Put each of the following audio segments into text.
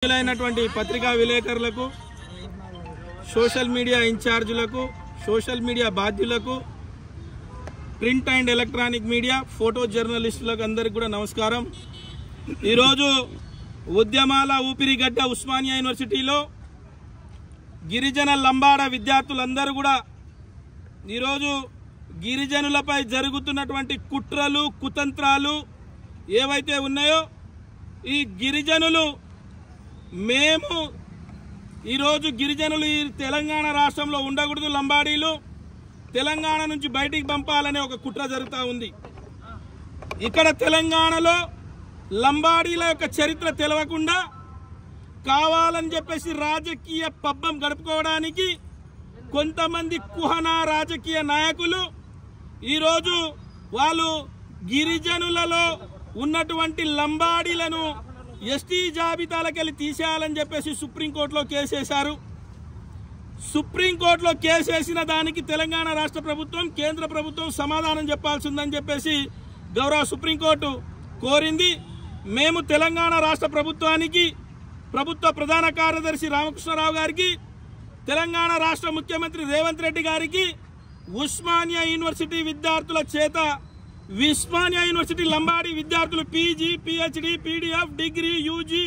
పత్రికా విలేకరులకు, social media ఇన్ఛార్జీలకు, సోషల్ మీడియా బాధ్యులకు, print and electronic media, photo జర్నలిస్టులకు అందరికీ కూడా నమస్కారం। ఈరోజు ఉద్యమాల ఊపిరిగడ్డ ఉస్మానియా యూనివర్సిటీలో గిరిజన లంబాడ విద్యార్థులందరూ కూడా ఈరోజు గిరిజనులపై జరుగుతున్నటువంటి కుట్రలు కుతంత్రాలు ఏవైతే ఉన్నాయో ఈ గిరిజనులు మేము ఈరోజు గిరిజనులు ఈ తెలంగాణ రాష్ట్రంలో ఉండకూడదు, లంబాడీలు తెలంగాణ నుంచి బయటికి పంపాలనే ఒక కుట్ర జరుగుతూ ఉంది। ఇక్కడ తెలంగాణలో లంబాడీల యొక్క చరిత్ర తెలవకుండా కావాలని చెప్పేసి రాజకీయ పబ్బం గడుపుకోవడానికి కొంతమంది కుహనా రాజకీయ నాయకులు ఈరోజు వాళ్ళు గిరిజనులలో ఉన్నటువంటి లంబాడీలను ఎస్టీ జాబితాలకెళ్ళి తీసేయాలని చెప్పేసి సుప్రీంకోర్టులో కేసు వేశారు। సుప్రీంకోర్టులో కేసు వేసిన దానికి తెలంగాణ రాష్ట్ర ప్రభుత్వం, కేంద్ర ప్రభుత్వం సమాధానం చెప్పాల్సిందని చెప్పేసి గౌరవ సుప్రీంకోర్టు కోరింది। మేము తెలంగాణ రాష్ట్ర ప్రభుత్వానికి, ప్రభుత్వ ప్రధాన కార్యదర్శి రామకృష్ణరావు గారికి, తెలంగాణ రాష్ట్ర ముఖ్యమంత్రి రేవంత్ రెడ్డి గారికి ఉస్మానియా యూనివర్సిటీ విద్యార్థుల చేత ఉస్మానియా యూనివర్సిటీ లంబాడీ విద్యార్థులు PG, PhD, PDF, degree, UG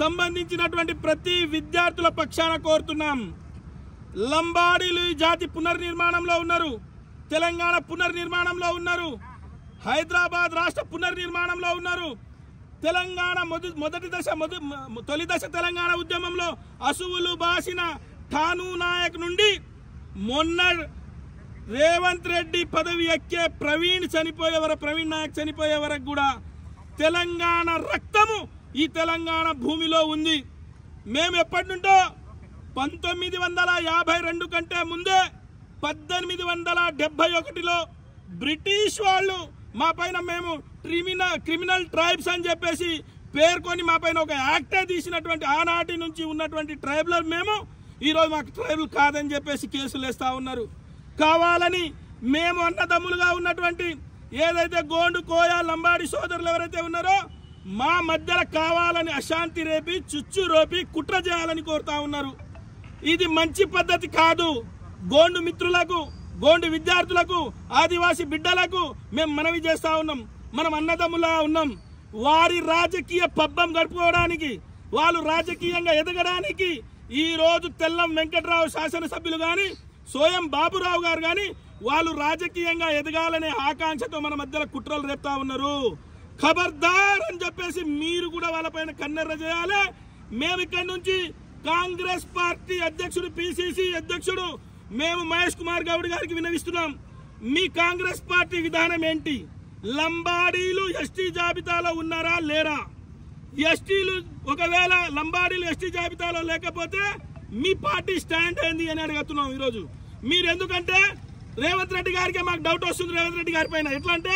సంబంధించినటువంటి ప్రతి విద్యార్థుల పక్షాన కోరుతున్నాం। లంబాడీలు జాతి పునర్నిర్మాణంలో ఉన్నారు, తెలంగాణ పునర్నిర్మాణంలో ఉన్నారు, హైదరాబాద్ రాష్ట్ర పునర్నిర్మాణంలో ఉన్నారు। తెలంగాణ తొలి దశ తెలంగాణ ఉద్యమంలో అసువులు బాసిన ఠానూ నాయక్ నుండి మొన్న రేవంత్ రెడ్డి పదవి ఎక్కే ప్రవీణ్ నాయక్ చనిపోయే వరకు కూడా తెలంగాణ రక్తము ఈ తెలంగాణ భూమిలో ఉంది। మేము ఎప్పటి నుండో 1952 కంటే ముందే 1871లో బ్రిటిష్ వాళ్ళు మా పైన మేము క్రిమినల్ ట్రైబ్స్ అని చెప్పేసి పేర్కొని మా పైన ఒక యాక్టే తీసినటువంటి ఆనాటి నుంచి ఉన్నటువంటి ట్రైబులర్ మేము ఈరోజు మాకు ట్రైబుల్ కాదని చెప్పేసి కేసులు వేస్తా ఉన్నారు। కావాలని మేము అన్నదమ్ములుగా ఉన్నటువంటి ఏదైతే గోండు, కోయ, లంబాడి సోదరులు ఎవరైతే ఉన్నారో మా మధ్యలో కావాలని అశాంతి రేపి, చుచ్చు రోపి, కుట్ర చేయాలని కోరుతా ఉన్నారు। ఇది మంచి పద్ధతి కాదు। గోండు మిత్రులకు, గోండు విద్యార్థులకు, ఆదివాసీ బిడ్డలకు మేము మనవి చేస్తా ఉన్నాం, మనం అన్నదమ్ములా ఉన్నాం। వారి రాజకీయ పబ్బం గడుపుకోవడానికి, వాళ్ళు రాజకీయంగా ఎదగడానికి ఈ రోజు తెల్లం వెంకట్రావు శాసనసభ్యులు కానీ, సోయం బాబురావు గారు కానీ వాళ్ళు రాజకీయంగా ఎదగాలనే ఆకాంక్షతో మన మధ్యలో కుట్రలు రేపుతా ఉన్నారు। ఖబర్దార్ అని చెప్పేసి మీరు కూడా వాళ్ళపైన కన్నెర్ర చేయాలి। మేము ఇక్కడి నుంచి కాంగ్రెస్ పార్టీ అధ్యక్షుడు, పిసిసి అధ్యక్షుడు మేము మహేష్ కుమార్ గౌడ్ గారికి విన్నవిస్తున్నాం, మీ కాంగ్రెస్ పార్టీ విధానం ఏంటి? లంబాడీలు ఎస్టీ జాబితాలో ఉన్నారా లేరా? ఎస్టీలు ఒకవేళ లంబాడీలు ఎస్టీ జాబితాలో లేకపోతే మీ పార్టీ స్టాండ్ ఏంది అని అడుగుతున్నాం ఈరోజు। మీరు ఎందుకంటే రేవంత్ రెడ్డి గారికి మాకు డౌట్ వస్తుంది రేవంత్ రెడ్డి గారి పైన। ఎట్లా అంటే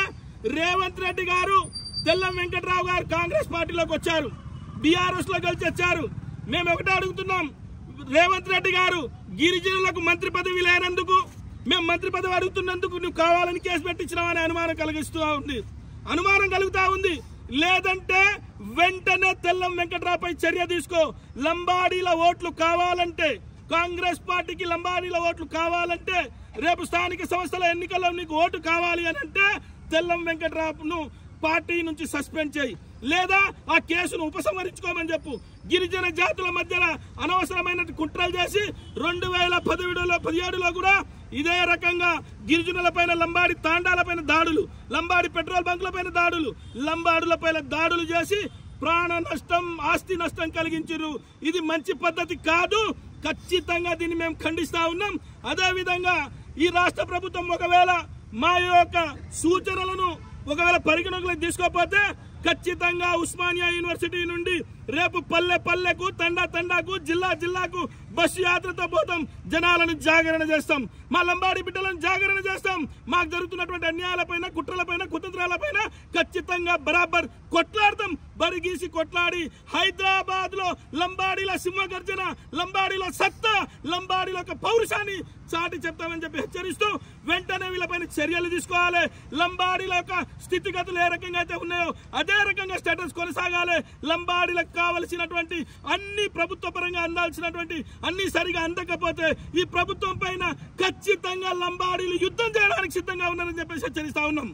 రేవంత్ రెడ్డి గారు, తెల్లం వెంకట్రావు గారు కాంగ్రెస్ పార్టీలోకి వచ్చారు, బీఆర్ఎస్ లో కలిసి వచ్చారు। మేము ఒకటే అడుగుతున్నాం, రేవంత్ రెడ్డి గారు గిరిజనులకు మంత్రి పదవి లేనందుకు, మేము మంత్రి పదవి అడుగుతున్నందుకు నువ్వు కావాలని కేసు పెట్టించినావని అనుమానం కలుగుతా ఉంది। లేదంటే వెంటనే తెల్లం వెంకట్రావుపై చర్య తీసుకో। లంబాడీల ఓట్లు కావాలంటే, కాంగ్రెస్ పార్టీకి లంబాడీల ఓట్లు కావాలంటే, రేపు స్థానిక సంస్థల ఎన్నికల్లో నీకు ఓటు కావాలి అని అంటే తెల్లం వెంకట్రావును పార్టీ నుంచి సస్పెండ్ చేయి, లేదా ఆ కేసును ఉపసంహరించుకోమని చెప్పు। గిరిజన జాతుల మధ్యన అనవసరమైన కుట్రలు చేసి 2017లో కూడా ఇదే రకంగా గిరిజనులపైన, లంబాడి తాండాలపైన దాడులు, లంబాడి పెట్రోల్ బంకులపైన దాడులు, లంబాడులపైన దాడులు చేసి ప్రాణ నష్టం, ఆస్తి నష్టం కలిగించారు। ఇది మంచి పద్ధతి కాదు, ఖచ్చితంగా దీన్ని మేము ఖండిస్తా ఉన్నాం। అదేవిధంగా ఈ రాష్ట్ర ప్రభుత్వం ఒకవేళ మా యొక్క సూచనలను ఒకవేళ పరిగణలోకి తీసుకోకపోతే ఖచ్చితంగా ఉస్మానియా యూనివర్సిటీ నుండి రేపు పల్లె పల్లెకు, తండా తండాకు, జిల్లా జిల్లాకు బస్సు యాత్రతో పోతాం, జనాలను జాగరణ చేస్తాం, మా లంబాడి బిడ్డలను జాగరణ చేస్తాం। మాకు జరుగుతున్నటువంటి అన్యాయాలపైన, కుట్రలపైన, కుతంత్రాలపైన ఖచ్చితంగా బరాబర్ కొట్లాడతాం। బరిగీసి కొట్లాడి హైదరాబాద్ లో లంబాడీల సింహగర్జన, లంబాడీల సత్తా, లంబాడీల పౌరుషాన్ని చాటి చెప్తామని చెప్పి హెచ్చరిస్తూ వెంటనే వీళ్ళపైన చర్యలు తీసుకోవాలి। లంబాడీల స్థితిగతులు ఏ రకంగా అయితే ఉన్నాయో అదే రకంగా స్టేటస్ కొనసాగాలి। లంబాడీల కావలసినటువంటి అన్ని ప్రభుత్వ పరంగా అందాల్సినటువంటి అన్ని సరిగా అందకపోతే ఈ ప్రభుత్వం పైన ఖచ్చితంగా లంబాడీలు యుద్ధం చేయడానికి సిద్ధంగా ఉన్నారని చెప్పేసి హెచ్చరిస్తా ఉన్నాం.